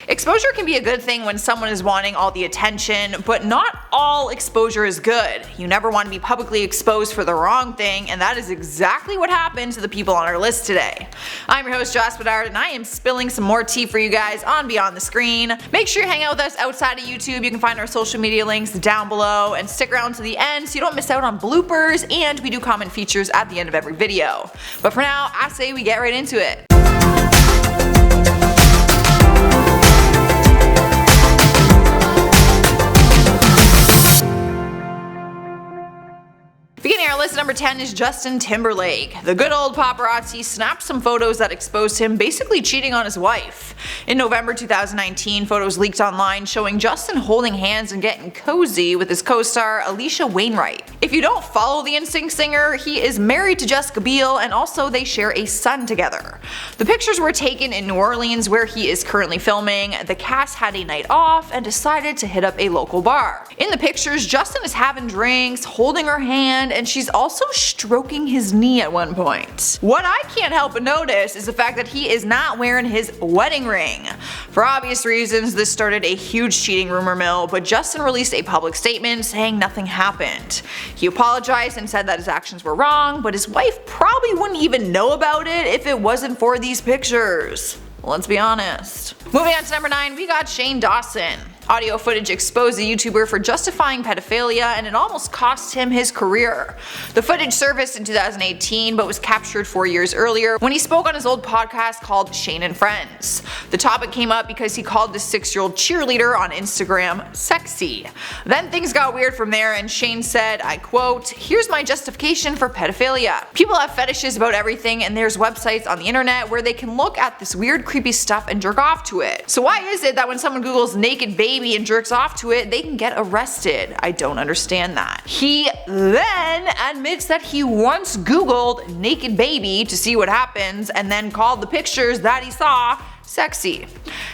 Exposure can be a good thing when someone is wanting all the attention, but not all exposure is good. You never want to be publicly exposed for the wrong thing, and that is exactly what happened to the people on our list today. I'm your host Joss Bedard, and I am spilling some more tea for you guys on Beyond the Screen. Make sure you hang out with us outside of YouTube. You can find our social media links down below, and stick around to the end so you don't miss out on bloopers, and we do comment features at the end of every video. But for now, I say we get right into it. Beginning our list at number 10 is Justin Timberlake. The good old paparazzi snapped some photos that exposed him basically cheating on his wife. In November 2019, photos leaked online showing Justin holding hands and getting cozy with his co-star Alicia Wainwright. If you don't follow the NSYNC singer, he is married to Jessica Biel, and also they share a son together. The pictures were taken in New Orleans, where he is currently filming. The cast had a night off and decided to hit up a local bar. In the pictures, Justin is having drinks, holding her hand, and she's also stroking his knee at one point. What I can't help but notice is the fact that he is not wearing his wedding ring. For obvious reasons, this started a huge cheating rumor mill, but Justin released a public statement saying nothing happened. He apologized and said that his actions were wrong, but his wife probably wouldn't even know about it if it wasn't for these pictures. Let's be honest. Moving on to number 9, we got Shane Dawson. Audio footage exposed the YouTuber for justifying pedophilia, and it almost cost him his career. The footage surfaced in 2018 but was captured 4 years earlier when he spoke on his old podcast called Shane and Friends. The topic came up because he called the 6-year-old cheerleader on Instagram sexy. Then things got weird from there, and Shane said, I quote, "Here's my justification for pedophilia. People have fetishes about everything, and there's websites on the internet where they can look at this weird creepy stuff and jerk off to it. So why is it that when someone googles naked baby and jerks off to it, they can get arrested? I don't understand that." He then admits that he once googled naked baby to see what happens, and then called the pictures that he saw sexy.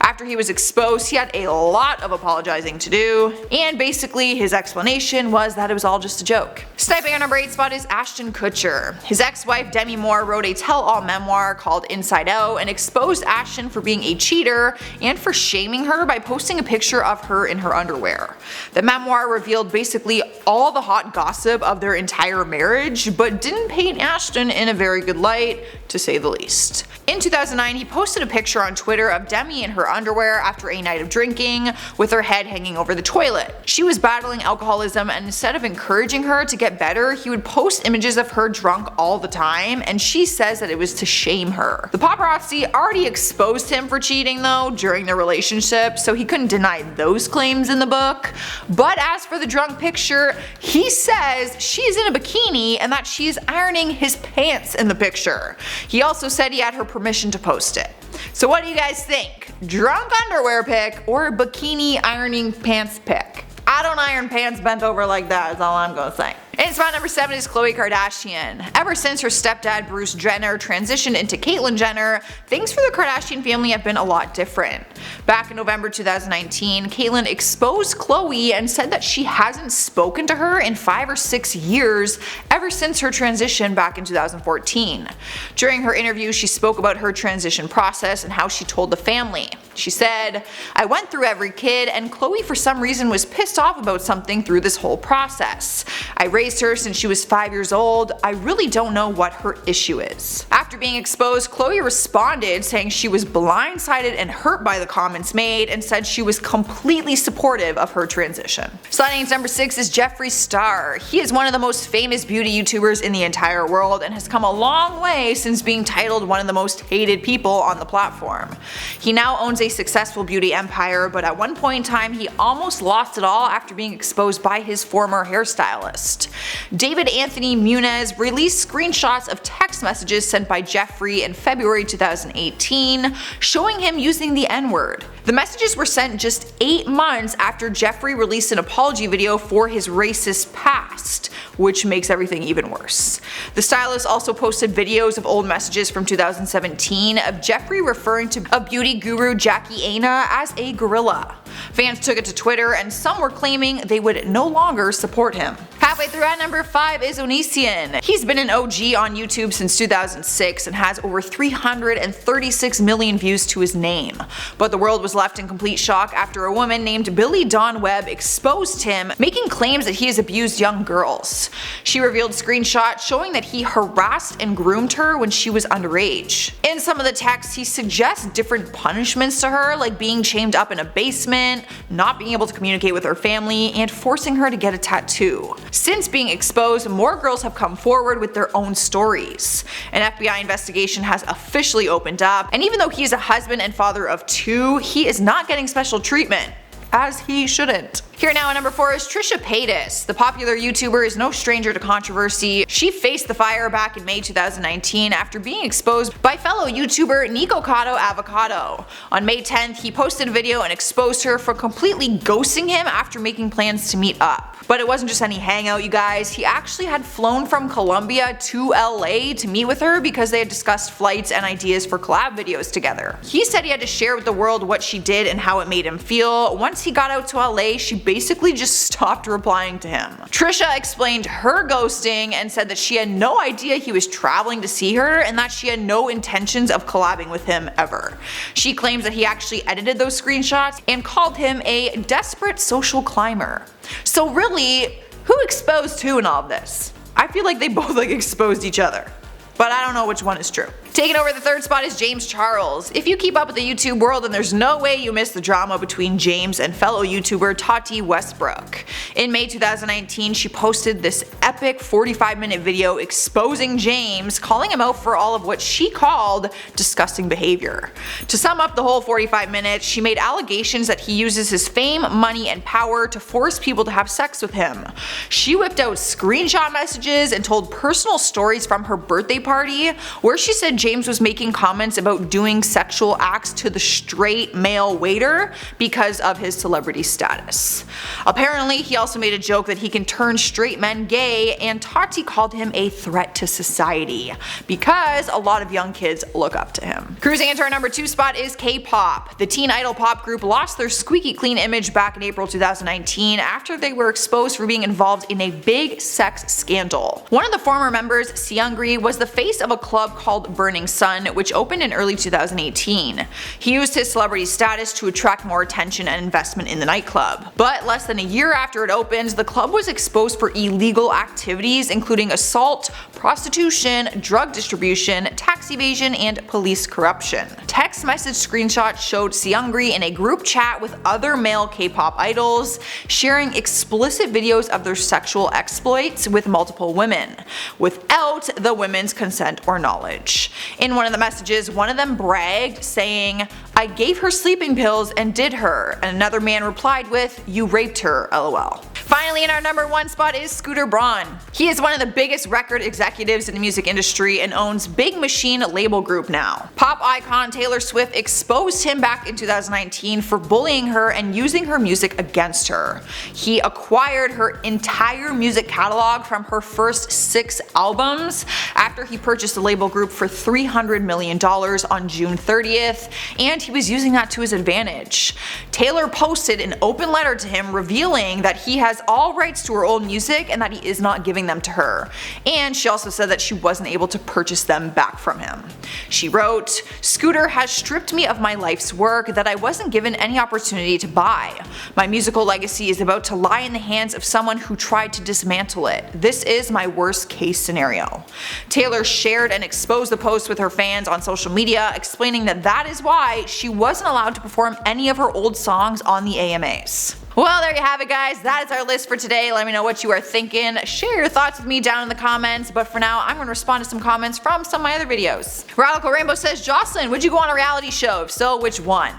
After he was exposed, he had a lot of apologizing to do, and basically his explanation was that it was all just a joke. Sniping on number 8 spot is Ashton Kutcher. His ex-wife Demi Moore wrote a tell-all memoir called Inside Out and exposed Ashton for being a cheater and for shaming her by posting a picture of her in her underwear. The memoir revealed basically all the hot gossip of their entire marriage, but didn't paint Ashton in a very good light, to say the least. In 2009, he posted a picture on Twitter of Demi in her underwear after a night of drinking, with her head hanging over the toilet. She was battling alcoholism, and instead of encouraging her to get better, he would post images of her drunk all the time, and she says that it was to shame her. The paparazzi already exposed him for cheating though during their relationship, so he couldn't deny those claims in the book. But as for the drunk picture, he says she's in a bikini and that she is ironing his pants in the picture. He also said he had her permission to post it. So what do you guys think? Drunk underwear pic or bikini ironing pants pic? I don't iron pants bent over like that, is all I'm gonna say. In spot number 7 is Khloe Kardashian. Ever since her stepdad Bruce Jenner transitioned into Caitlyn Jenner, things for the Kardashian family have been a lot different. Back in November 2019, Caitlyn exposed Khloe and said that she hasn't spoken to her in 5 or 6 years ever since her transition back in 2014. During her interview, she spoke about her transition process and how she told the family. She said, "I went through every kid, and Khloe for some reason was pissed off about something through this whole process. I raised her since she was 5 years old. I really don't know what her issue is." After being exposed, Khloe responded saying she was blindsided and hurt by the comments made, and said she was completely supportive of her transition. Sliding into number 6 is Jeffree Star. He is one of the most famous beauty YouTubers in the entire world and has come a long way since being titled one of the most hated people on the platform. He now owns a successful beauty empire, but at one point in time he almost lost it all after being exposed by his former hairstylist. David Anthony Muniz released screenshots of text messages sent by Jeffree in February 2018 showing him using the N-word. The messages were sent just 8 months after Jeffree released an apology video for his racist past, which makes everything even worse. The stylist also posted videos of old messages from 2017 of Jeffree referring to a beauty guru Jackie Aina as a gorilla. Fans took it to Twitter, and some were claiming they would no longer support him. Halfway through at number 5 is Onision. He's been an OG on YouTube since 2006 and has over 336 million views to his name. But the world was left in complete shock after a woman named Billy Dawn Webb exposed him, making claims that he has abused young girls. She revealed screenshots showing that he harassed and groomed her when she was underage. In some of the texts, he suggests different punishments to her, like being chained up in a basement, not being able to communicate with her family, and forcing her to get a tattoo. Since being exposed, more girls have come forward with their own stories. An FBI investigation has officially opened up, and even though he is a husband and father of 2, he is not getting special treatment. As he shouldn't. Here now at number 4 is Trisha Paytas. The popular YouTuber is no stranger to controversy. She faced the fire back in May 2019 after being exposed by fellow YouTuber Nikocado Avocado. On May 10th, he posted a video and exposed her for completely ghosting him after making plans to meet up. But it wasn't just any hangout, you guys. He actually had flown from Colombia to LA to meet with her because they had discussed flights and ideas for collab videos together. He said he had to share with the world what she did and how it made him feel. Once he got out to LA, she basically just stopped replying to him. Trisha explained her ghosting and said that she had no idea he was traveling to see her and that she had no intentions of collabing with him ever. She claims that he actually edited those screenshots and called him a desperate social climber. So really, who exposed who in all of this? I feel like they both exposed each other. But I don't know which one is true. Taking over the 3rd spot is James Charles. If you keep up with the YouTube world, then there's no way you miss the drama between James and fellow YouTuber Tati Westbrook. In May 2019, she posted this epic 45-minute video exposing James, calling him out for all of what she called disgusting behavior. To sum up the whole 45 minutes, she made allegations that he uses his fame, money, and power to force people to have sex with him. She whipped out screenshot messages and told personal stories from her birthday party, where she said James was making comments about doing sexual acts to the straight male waiter because of his celebrity status. Apparently, he also made a joke that he can turn straight men gay, and Tati called him a threat to society because a lot of young kids look up to him. Cruising into our number 2 spot is K-pop. The teen idol pop group lost their squeaky clean image back in April 2019 after they were exposed for being involved in a big sex scandal. One of the former members, Seungri, was the face of a club called Burning Sun, which opened in early 2018. He used his celebrity status to attract more attention and investment in the nightclub. But less than a year after it opened, the club was exposed for illegal activities including assault, prostitution, drug distribution, tax evasion, and police corruption. Text message screenshots showed Seungri in a group chat with other male K-pop idols, sharing explicit videos of their sexual exploits with multiple women, without the women's consent or knowledge. In one of the messages, one of them bragged, saying, "I gave her sleeping pills and did her," and another man replied with, "You raped her, lol." Finally, in our number 1 spot is Scooter Braun. He is one of the biggest record executives in the music industry and owns Big Machine label group now. Pop icon Taylor Swift exposed him back in 2019 for bullying her and using her music against her. He acquired her entire music catalog from her first 6 albums after he purchased the label group for $300 million on June 30th, and he was using that to his advantage. Taylor posted an open letter to him revealing that he has all rights to her old music and that he is not giving them to her, and she also said that she wasn't able to purchase them back from him. She wrote, "Scooter has stripped me of my life's work that I wasn't given any opportunity to buy. My musical legacy is about to lie in the hands of someone who tried to dismantle it. This is my worst case scenario." Taylor shared and exposed the post with her fans on social media, explaining that that is why she wasn't allowed to perform any of her old songs on the AMAs. Well, there you have it, guys. That is our list for today. Let me know what you are thinking. Share your thoughts with me down in the comments, but for now, I'm going to respond to some comments from some of my other videos. Radical Rainbow says, "Jocelyn, would you go on a reality show? If so, which one?"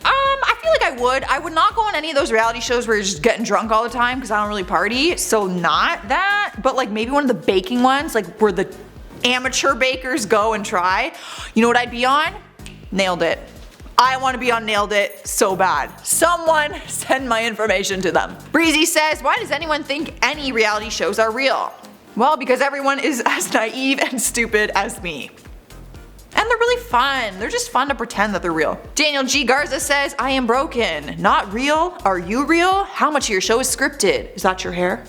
I feel like I would. I would not go on any of those reality shows where you're just getting drunk all the time because I don't really party, so not that, but like maybe one of the baking ones, like where the amateur bakers go and try. You know what I'd be on? Nailed It. I want to be on Nailed It so bad. Someone send my information to them. Breezy says, "Why does anyone think any reality shows are real?" Well, because everyone is as naive and stupid as me. And they're really fun. They're just fun to pretend that they're real. Daniel G. Garza says, "I am broken. Not real? Are you real? How much of your show is scripted? Is that your hair?"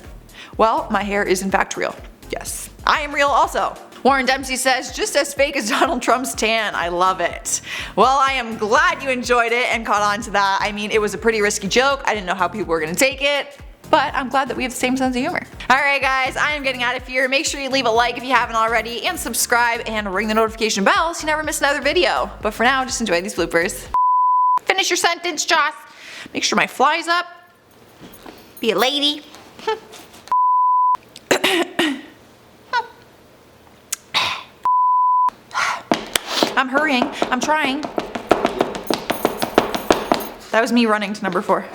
Well, my hair is in fact real. Yes, I am real also. Warren Dempsey says, just as fake as Donald Trump's tan. I love it. Well, I am glad you enjoyed it and caught on to that. I mean, it was a pretty risky joke. I didn't know how people were gonna take it, but I'm glad that we have the same sense of humor. Alright guys, I am getting out of here. Make sure you leave a like if you haven't already, and subscribe and ring the notification bell so you never miss another video. But for now, just enjoy these bloopers. Finish your sentence, Joss. Make sure my fly's up. Be a lady. I'm hurrying. I'm trying. That was me running to number 4.